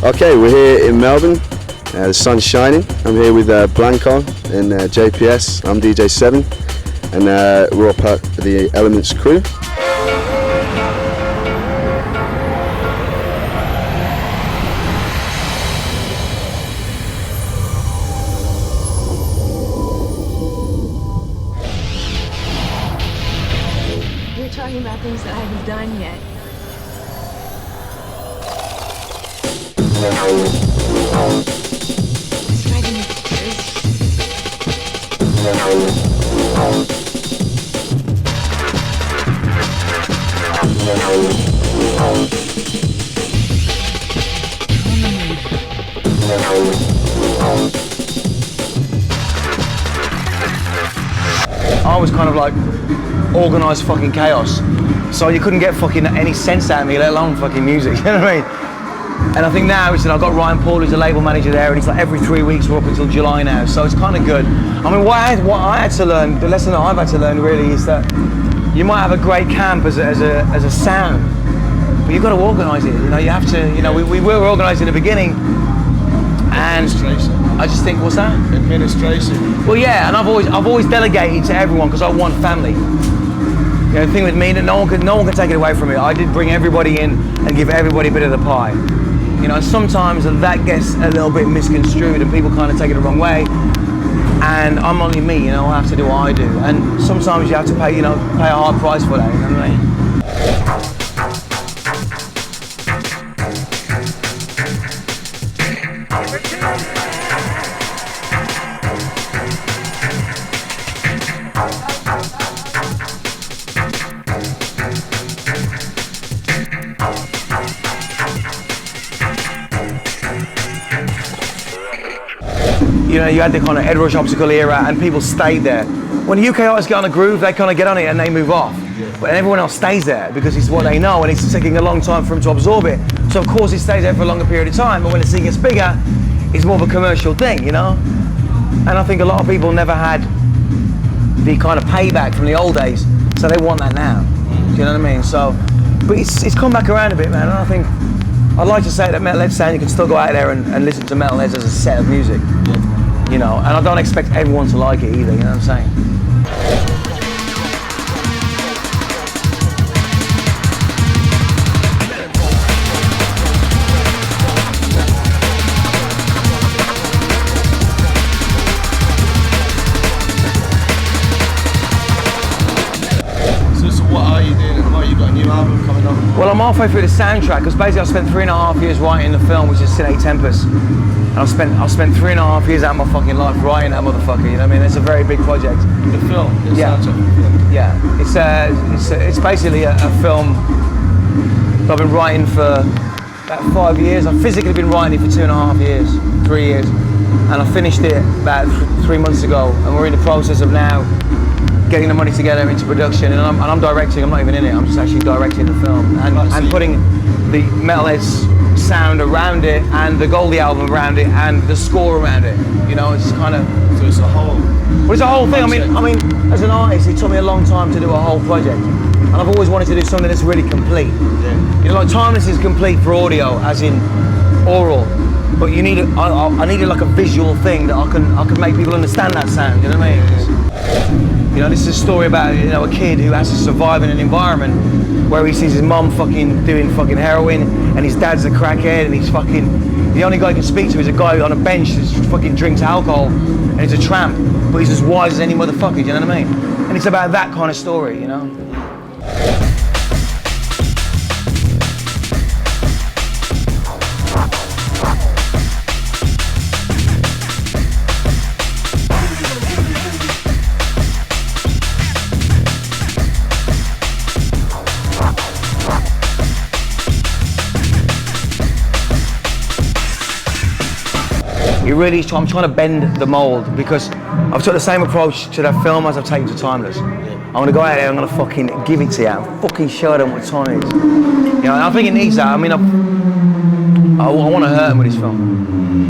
Okay, we're here in Melbourne. The sun's shining. I'm here with Blanco and JPS. I'm DJ 7, and we're all part of the Elementz crew. You're talking about things that I haven't done yet. I was kind of like organised fucking chaos, so you couldn't get fucking any sense out of me, let alone fucking music. You know what I mean? And I think now I've got Ryan Paul, who's the label manager there, and he's like every 3 weeks we're up until July now, so it's kind of good. I mean, what I had to learn, the lesson that I've had to learn really is that you might have a great camp as a sound, but you've got to organise it. You know, you have to. You know, we were organised in the beginning, and I just think, what's that? Administration. Well, yeah, and I've always delegated to everyone because I want family. You know, the thing with me that no one can take it away from me. I did bring everybody in and give everybody a bit of the pie. You know, and sometimes that gets a little bit misconstrued and people kind of take it the wrong way. And I'm only me, you know, I have to do what I do. And sometimes you have to pay a hard price for that, you know what I mean? You know, you had the kind of Ed Rush Obstacle era and people stayed there. When the UK artists get on a groove, they kind of get on it and they move off. But everyone else stays there because it's what they know and it's taking a long time for them to absorb it. So of course it stays there for a longer period of time, but when the scene gets bigger, it's more of a commercial thing, you know? And I think a lot of people never had the kind of payback from the old days, so they want that now. Do you know what I mean? So, but it's come back around a bit, man, and I think I'd like to say that Metalhead's saying you can still go out there and listen to Metalheads as a set of music. You know, and I don't expect everyone to like it either, you know what I'm saying? So what are you doing at the moment? You've got a new album coming up? Well, I'm halfway through the soundtrack, because basically I spent 3.5 years writing the film, which is Cine Tempest. And I've spent 3.5 years out of my fucking life writing that motherfucker, you know what I mean? It's a very big project. The film? Yeah. Yeah. It's basically a film that I've been writing for about 5 years. I've physically been writing it for 2.5 years, 3 years. And I finished it about 3 months ago. And we're in the process of now getting the money together into production. And I'm directing, I'm not even in it, I'm just actually directing the film. And putting the Metalhead's sound around it and the Goldie album around it and the score around it. You know, it's kind of... So it's a whole... Well, it's a whole thing. I mean, as an artist, it took me a long time to do a whole project. And I've always wanted to do something that's really complete. Yeah. You know, like Timeless is complete for audio, as in oral. But you need I needed like a visual thing that I could make people understand that sound, you know what I mean? You know, this is a story about, you know, a kid who has to survive in an environment where he sees his mum fucking doing fucking heroin and his dad's a crackhead and he's fucking, the only guy he can speak to is a guy on a bench that fucking drinks alcohol and he's a tramp, but he's as wise as any motherfucker, do you know what I mean? And it's about that kind of story, you know? I'm trying to bend the mold because I've took the same approach to that film as I've taken to Timeless. I'm gonna go out there, I'm gonna fucking give it to you, and fucking show them what time it is. You know, and I think it needs that. I mean, I want to hurt him with this film.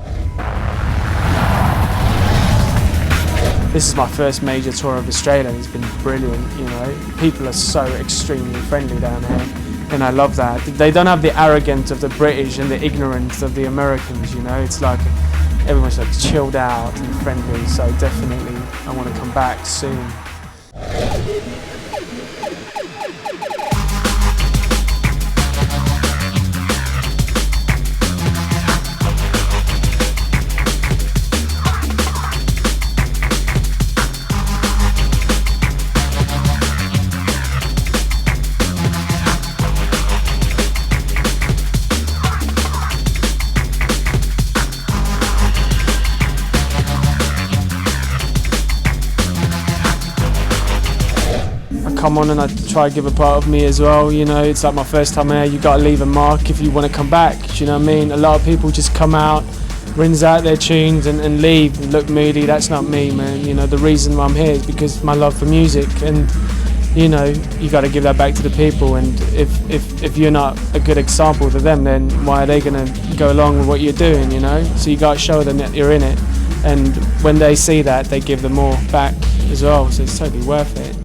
This is my first major tour of Australia and it's been brilliant, you know. People are so extremely friendly down here. and I love that. They don't have the arrogance of the British and the ignorance of the Americans, you know. It's like everyone's like chilled out and friendly, so definitely I want to come back soon. Come on and I try to give a part of me as well, you know. It's like my first time here, you got to leave a mark if you want to come back, do you know what I mean? A lot of people just come out, rinse out their tunes and leave and look moody. That's not me, man. You know, the reason why I'm here is because my love for music, and you know, you got to give that back to the people, and if you're not a good example to them, then why are they going to go along with what you're doing, you know? So you got to show them that you're in it, and when they see that, they give them more back as well, so it's totally worth it.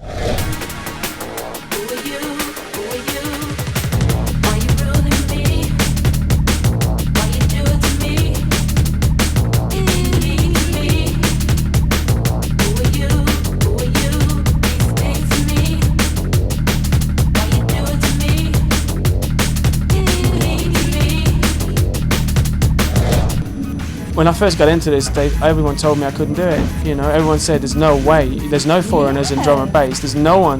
When I first got into this, everyone told me I couldn't do it. You know, everyone said there's no way, there's no foreigners in drum and bass. There's no one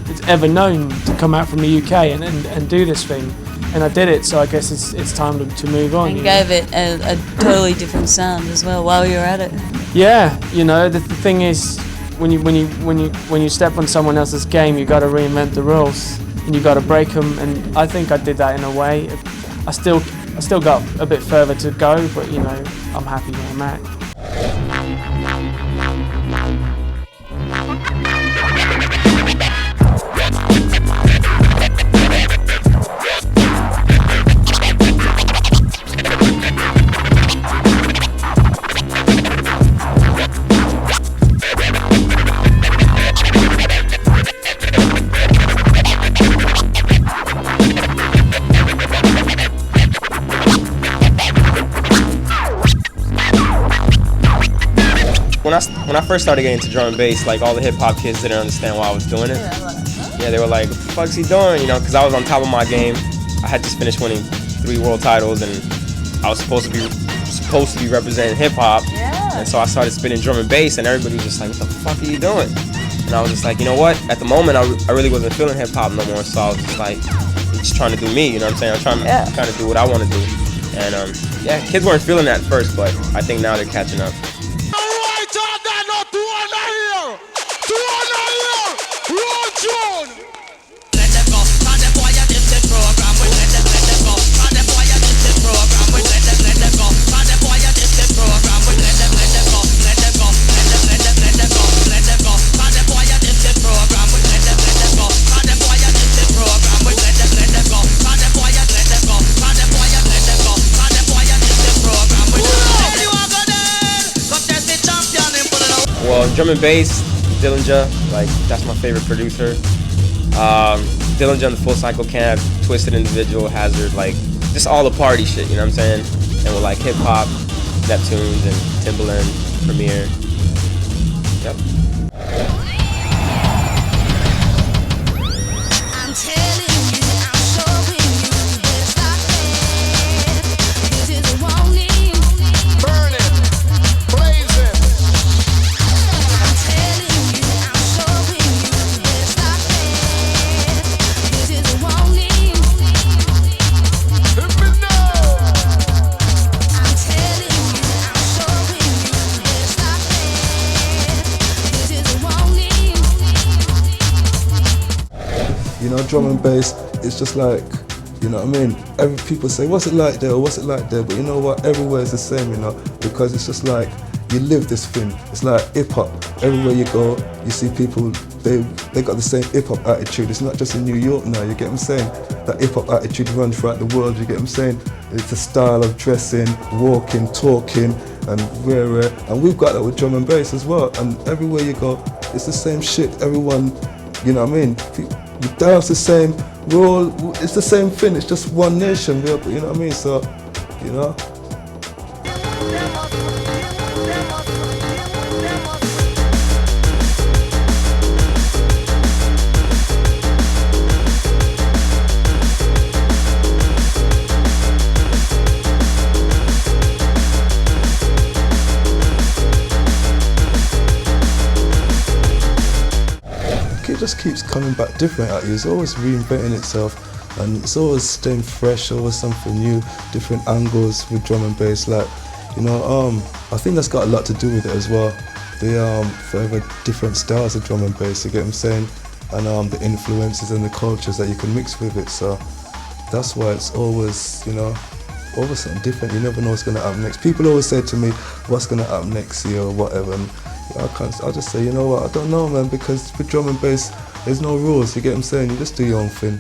that's ever known to come out from the UK and do this thing. And I did it, so I guess it's time to move on. And gave it a totally different sound as well while you were at it. Yeah, you know, the thing is, when you step on someone else's game, you got to reinvent the rules and you got to break them. And I think I did that in a way. I still got a bit further to go, but you know, I'm happy where I'm at. When I first started getting into drum and bass, like all the hip hop kids didn't understand why I was doing it. Yeah, they were like, "What the fuck's he doing?" You know, because I was on top of my game. I had just finished winning 3 world titles, and I was supposed to be representing hip hop. Yeah. And so I started spinning drum and bass, and everybody was just like, "What the fuck are you doing?" And I was just like, you know what? At the moment, I really wasn't feeling hip hop no more. So I was just like, I'm just trying to do me. You know what I'm saying? I'm trying to do what I want to do. And yeah, kids weren't feeling that at first, but I think now they're catching up. Well, drum and bass, Dillinger, like that's my favorite producer. Dillinger and the Full Cycle Camp, Twisted Individual, Hazard, like just all the party shit, you know what I'm saying? And with like hip hop, Neptunes and Timbaland, Premier. Yep. You know, drum and bass, it's just like, you know what I mean? Every people say, what's it like there, or what's it like there? But you know what, everywhere is the same, you know, because it's just like, you live this thing. It's like hip hop. Everywhere you go, you see people, they got the same hip hop attitude. It's not just in New York now, you get what I'm saying? That hip hop attitude runs throughout the world, you get what I'm saying? It's a style of dressing, walking, talking, and and we've got that with drum and bass as well. And everywhere you go, it's the same shit. Everyone, you know what I mean? we dance the same. It's the same thing. It's just one nation. You know what I mean? So, you know. It just keeps coming back different at you. It's always reinventing itself, and it's always staying fresh, always something new, different angles with drum and bass. Like, you know, I think that's got a lot to do with it as well. The forever different styles of drum and bass, you get what I'm saying, and the influences and the cultures that you can mix with it. So that's why it's always, you know, always something different. You never know what's gonna happen next. People always say to me, "What's gonna happen next year or whatever?" And I'll just say, you know what, I don't know, man, because with drum and bass, there's no rules, you get what I'm saying? You just do your own thing.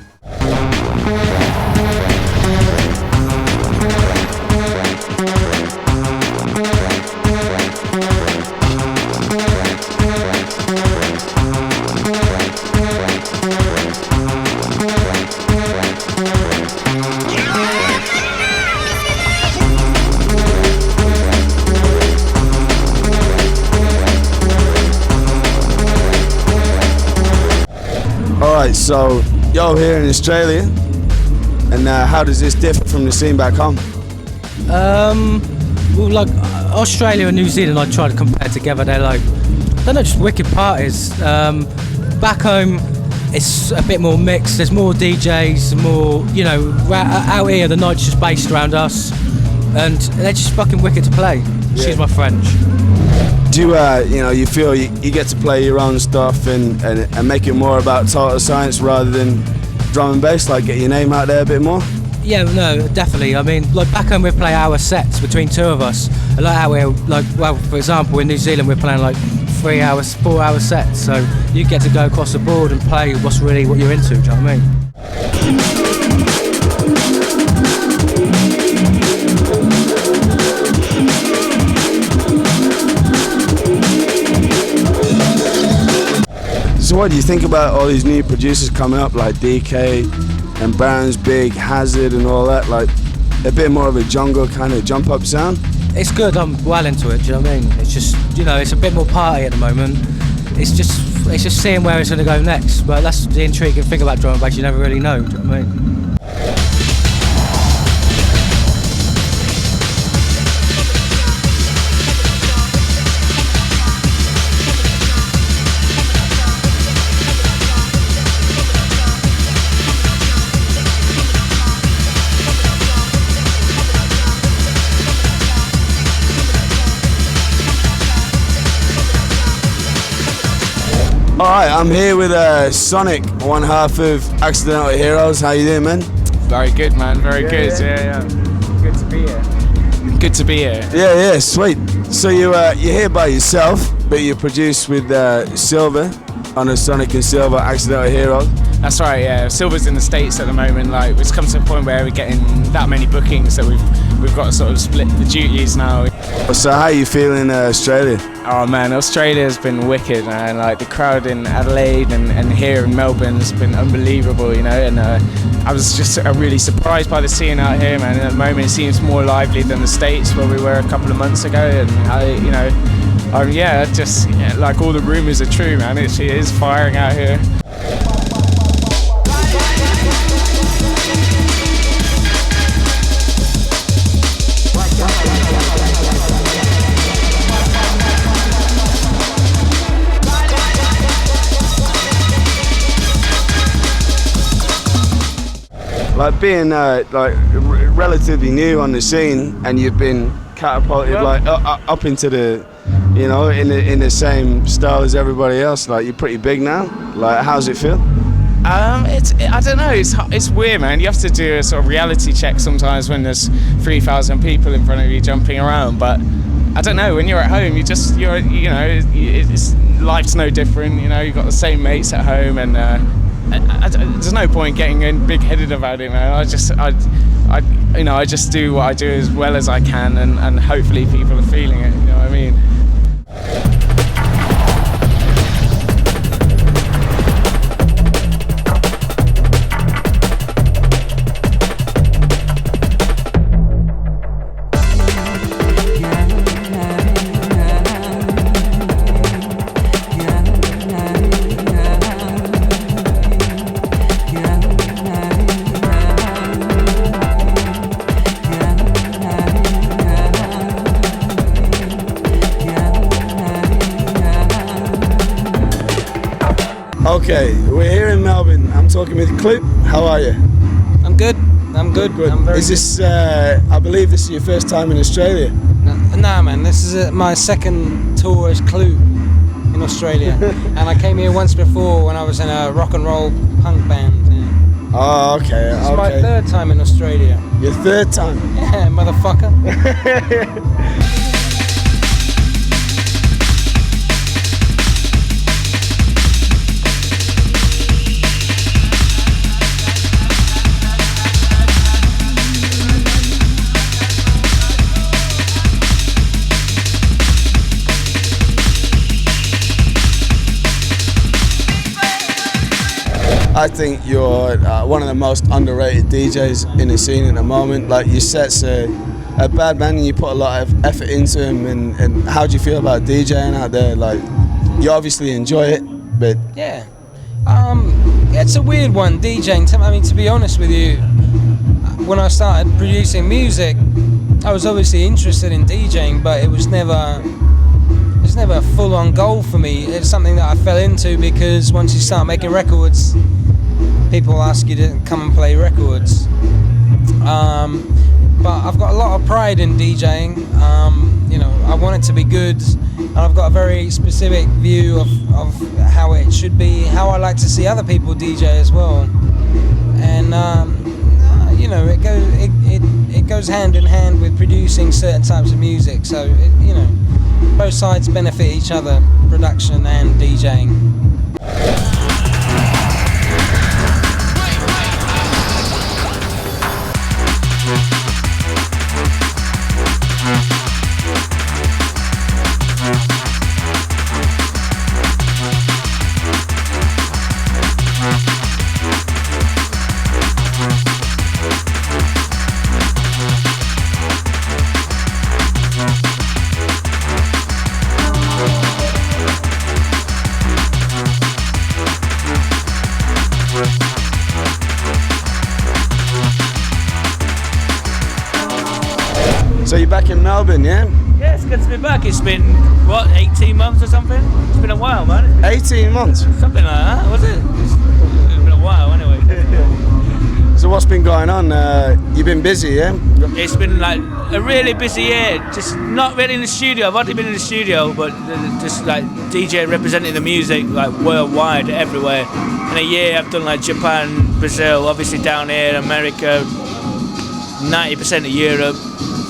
Alright, so you're here in Australia, and how does this differ from the scene back home? Well, like Australia and New Zealand, I try to compare together. They're like, they're not just wicked parties. Back home, it's a bit more mixed. There's more DJs, more, you know. Out here, the night's just based around us, and they're just fucking wicked to play. Excuse my French. Do you feel you get to play your own stuff and make it more about Total Science rather than drum and bass, like get your name out there a bit more? Yeah, no, definitely. I mean, like back home we play hour sets between two of us. And like out here, like, well, for example, in New Zealand we're playing like 3 hours, 4 hour sets. So you get to go across the board and play what's really what you're into, do you know what I mean? So what do you think about all these new producers coming up, like DK and Baron's Big, Hazard and all that, like a bit more of a jungle kind of jump up sound? It's good, I'm well into it, do you know what I mean? It's just, you know, it's a bit more party at the moment. It's just seeing where it's going to go next, but that's the intriguing thing about drum and bass, you never really know, do you know what I mean? Alright, I'm here with Sonic, one half of Accidental Heroes. How you doing, man? Very good, man. Very good. Yeah. Good to be here. Good to be here. Yeah, sweet. So you're here by yourself, but you produce with Silver on a Sonic and Silver Accidental Heroes. That's right. Yeah, Silver's in the States at the moment. Like, it's come to a point where we're getting that many bookings that we've got to sort of split the duties now. So how are you feeling in Australia? Oh man, Australia's been wicked, man. Like the crowd in Adelaide and here in Melbourne has been unbelievable, you know. And I was just really surprised by the scene out here, man. At the moment, it seems more lively than the States where we were a couple of months ago. And like all the rumours are true, man. It is firing out here. Like being relatively new on the scene, and you've been catapulted up into the, you know, in the same style as everybody else. Like you're pretty big now. Like how's it feel? I don't know. It's weird, man. You have to do a sort of reality check sometimes when there's 3,000 people in front of you jumping around. But I don't know. When you're at home, life's no different. You know, you've got the same mates at home, and there's no point getting big-headed about it, man. I just do what I do as well as I can, and hopefully people are feeling it. You know what I mean? Okay, we're here in Melbourne. I'm talking with Klute. How are you? I'm good. I'm good. I'm very Is this, I believe this is your first time in Australia? Nah, man, this is my second tour as Klute in Australia. And I came here once before when I was in a rock and roll punk band. Yeah. Oh, okay. This is my third time in Australia. Your third time? Yeah, motherfucker. I think you're one of the most underrated DJs in the scene at the moment. Like, your sets are bad, man, and you put a lot of effort into them. And how do you feel about DJing out there? Like, you obviously enjoy it, but yeah, it's a weird one, DJing. I mean, to be honest with you, when I started producing music, I was obviously interested in DJing, but it was never a full-on goal for me. It's something that I fell into because once you start making records, people ask you to come and play records. But I've got a lot of pride in DJing. You know, I want it to be good, and I've got a very specific view of how it should be, how I like to see other people DJ as well. And you know, it goes hand in hand with producing certain types of music. So you know, both sides benefit each other, production and DJing. So you're back in Melbourne, yeah? Yeah, it's good to be back. It's been, what, 18 months or something? It's been a while, man. 18 months? Something like that, was it? It's been a while, anyway. So what's been going on? You've been busy, yeah? It's been like a really busy year. Just not really in the studio. I've only been in the studio, but just like DJ representing the music like worldwide, everywhere. In a year, I've done like Japan, Brazil, obviously down here, America, 90% of Europe.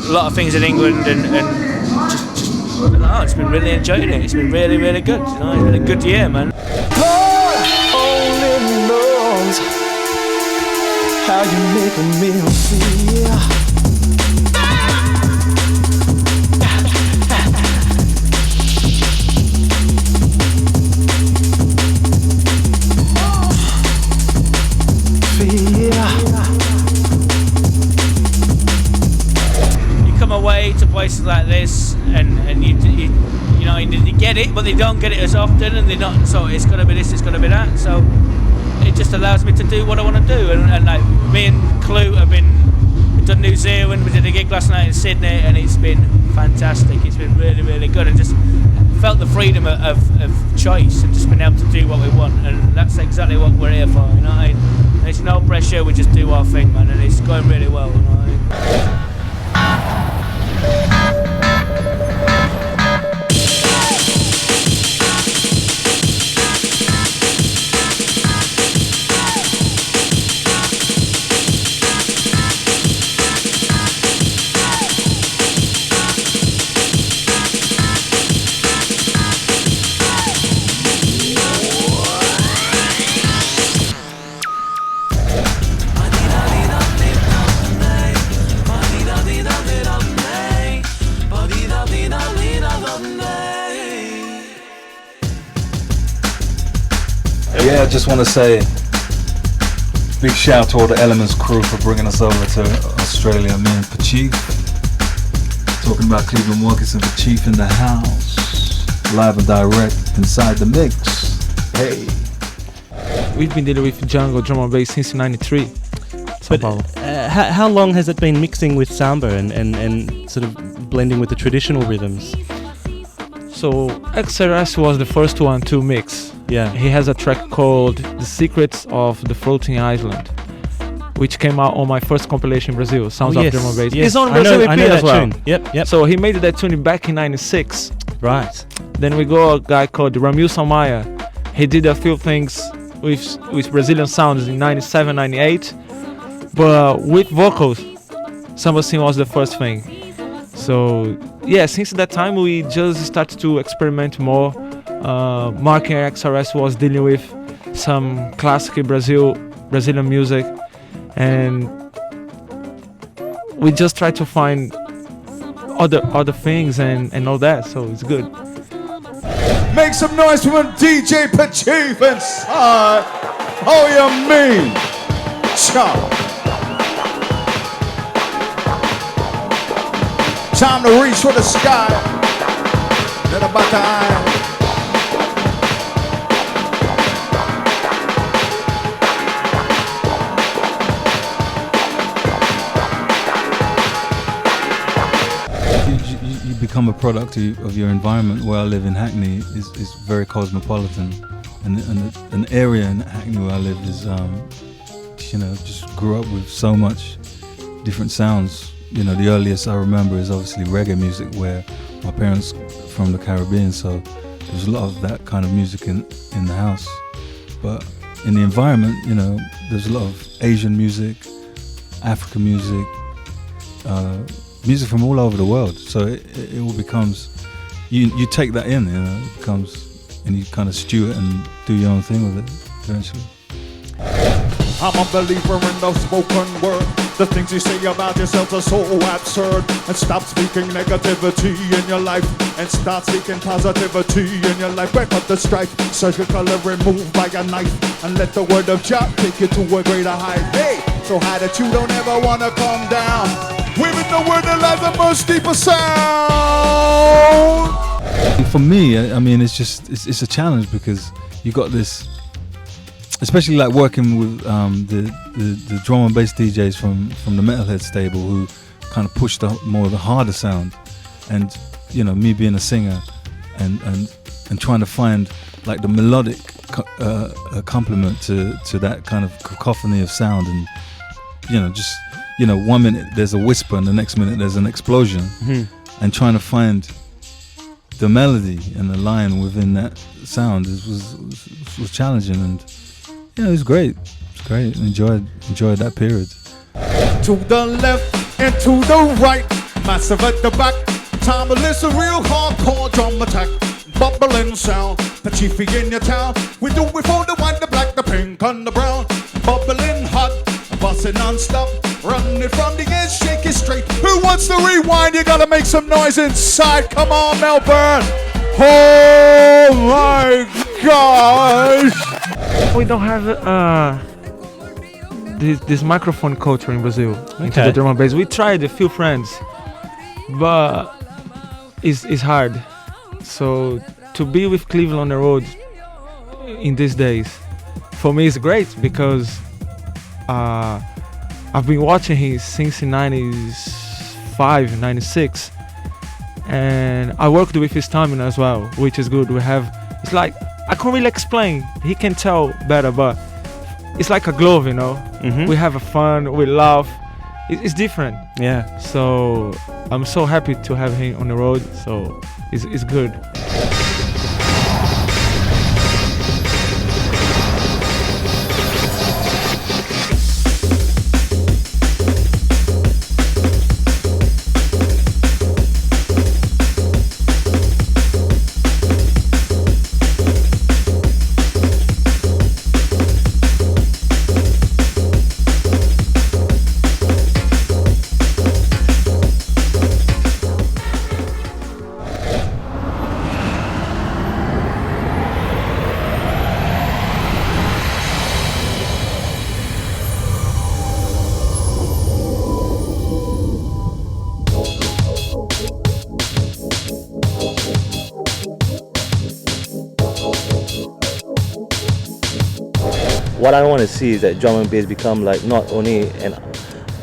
A lot of things in England and just I don't know, it's been really enjoying it. It's been really, really good. You know, it's been a good year, man. Lord only knows how you make me feel. Away to places like this, and you know you get it, but they don't get it as often, and they don't. So it's got to be this, it's got to be that. So it just allows me to do what I want to do, and like me and Klute we've done New Zealand. We did a gig last night in Sydney, and it's been fantastic. It's been really, really good, and just felt the freedom of choice and just been able to do what we want, and that's exactly what we're here for. You know, what I mean? There's no pressure. We just do our thing, man, and it's going really well. You know what I mean? Yeah, I just want to say big shout to all the Elementz crew for bringing us over to Australia. Me and Chief talking about Cleveland Walkers and Chief in the house, live and direct inside the mix. Hey, we've been dealing with Django drum and bass since '93. But how long has it been mixing with samba and sort of blending with the traditional rhythms? So XRS was the first one to mix Yeah. He has a track called The Secrets of the Floating Island, which came out on my first compilation in Brazil, Sounds of Drum and Bass. Yes. It's on I Brazil know EP as that well. tune. Yep. So he made that tune back in '96. Right. Then we got a guy called Ramil Salmaia. He did a few things with Brazilian sounds in '97, '98, but with vocals. Samba Sim was the first thing. So yeah, since that time we just started to experiment more. Mark XRS was dealing with some classic Brazilian music, and we just try to find other things and all that. So it's good. Make some noise for DJ Pachif inside. Oh, you mean? Chop. Time to reach for the sky. Let a Bakaitis. You become a product of your environment. Where I live in Hackney is very cosmopolitan, and an area in Hackney where I live is, just grew up with so much different sounds. The earliest I remember is obviously reggae music, where my parents from the Caribbean, so there was a lot of that kind of music in the house. But in the environment, there's a lot of Asian music, African music, music from all over the world. So it all becomes, you take that in, it becomes, and you kind of stew it and do your own thing with it eventually. I'm a believer in the spoken word. The things you say about yourself are so absurd. And stop speaking negativity in your life, and start speaking positivity in your life. Break up the strife, surgical color removed by a knife, and let the word of Jah take you to a greater height. Hey, so high that you don't ever want to come down. Weaving the word that lies a much deeper sound. For me, I mean, it's a challenge, because you got this, especially like working with the drum and bass DJs from the Metalhead stable, who kind of pushed more of the harder sound, and me being a singer and trying to find like the melodic complement to that kind of cacophony of sound, and 1 minute there's a whisper and the next minute there's an explosion, and trying to find the melody and the line within that sound was challenging, and it was great. It's great. Enjoyed that period. To the left and to the right, massive at the back. Time to listen, real hardcore drum attack. Bubbling sound, the chiefy in your town. We do it for the white, the black, the pink, and the brown. Bubbling hot, busting non-stop. Run it from the edge, shake it straight. Who wants to rewind? You gotta make some noise inside. Come on, Melbourne. Oh my gosh. We don't have this microphone culture in Brazil into the drum and bass. We tried, a few friends, but it's hard. So to be with Cleveland on the road in these days, for me, it's great, because I've been watching him since 95, 96, and I worked with his timing as well, which is good. It's like, I can't really explain. He can tell better, but it's like a glove, We have a fun, we laugh. It's different. Yeah. So I'm so happy to have him on the road. So it's good. What I want to see is that drum and bass become like not only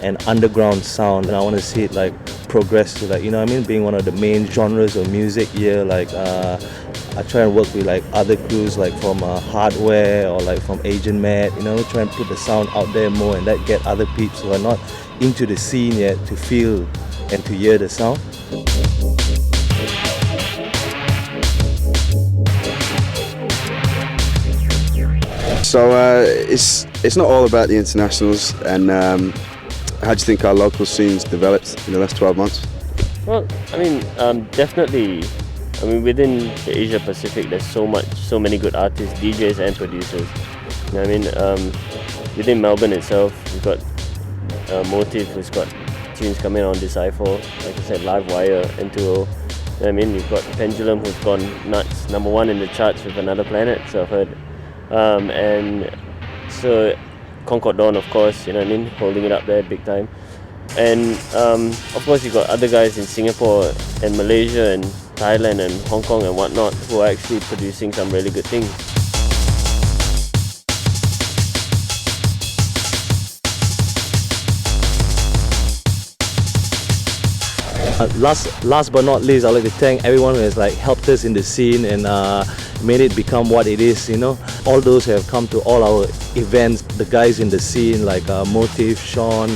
an underground sound, and I want to see it like progress to, like, being one of the main genres of music here. Like I try and work with like other crews, like from Hardware or like from Asian Mad, you know, try and put the sound out there more and that get other peeps who are not into the scene yet to feel and to hear the sound. So it's not all about the internationals, and how do you think our local scene's developed in the last 12 months? Well, I mean, definitely. I mean, within the Asia Pacific, there's so many good artists, DJs, and producers. You know what I mean? Within Melbourne itself, we've got Motive, who's got tunes coming on Decipher. Like I said, Livewire, N2O. You know what I mean? We've got Pendulum, who's gone nuts, #1 in the charts with Another Planet. So I've heard. And so Concord Dawn, of course, you know what I mean, holding it up there big time. And of course you've got other guys in Singapore and Malaysia and Thailand and Hong Kong and whatnot who are actually producing some really good things. Last but not least, I'd like to thank everyone who has like helped us in the scene and made it become what it is, you know. All those who have come to all our events, the guys in the scene like Motive, Sean,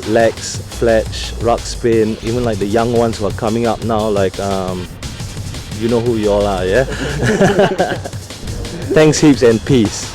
Lex, Fletch, Rockspin, even like the young ones who are coming up now, like you know who you all are, yeah? Thanks heaps and peace.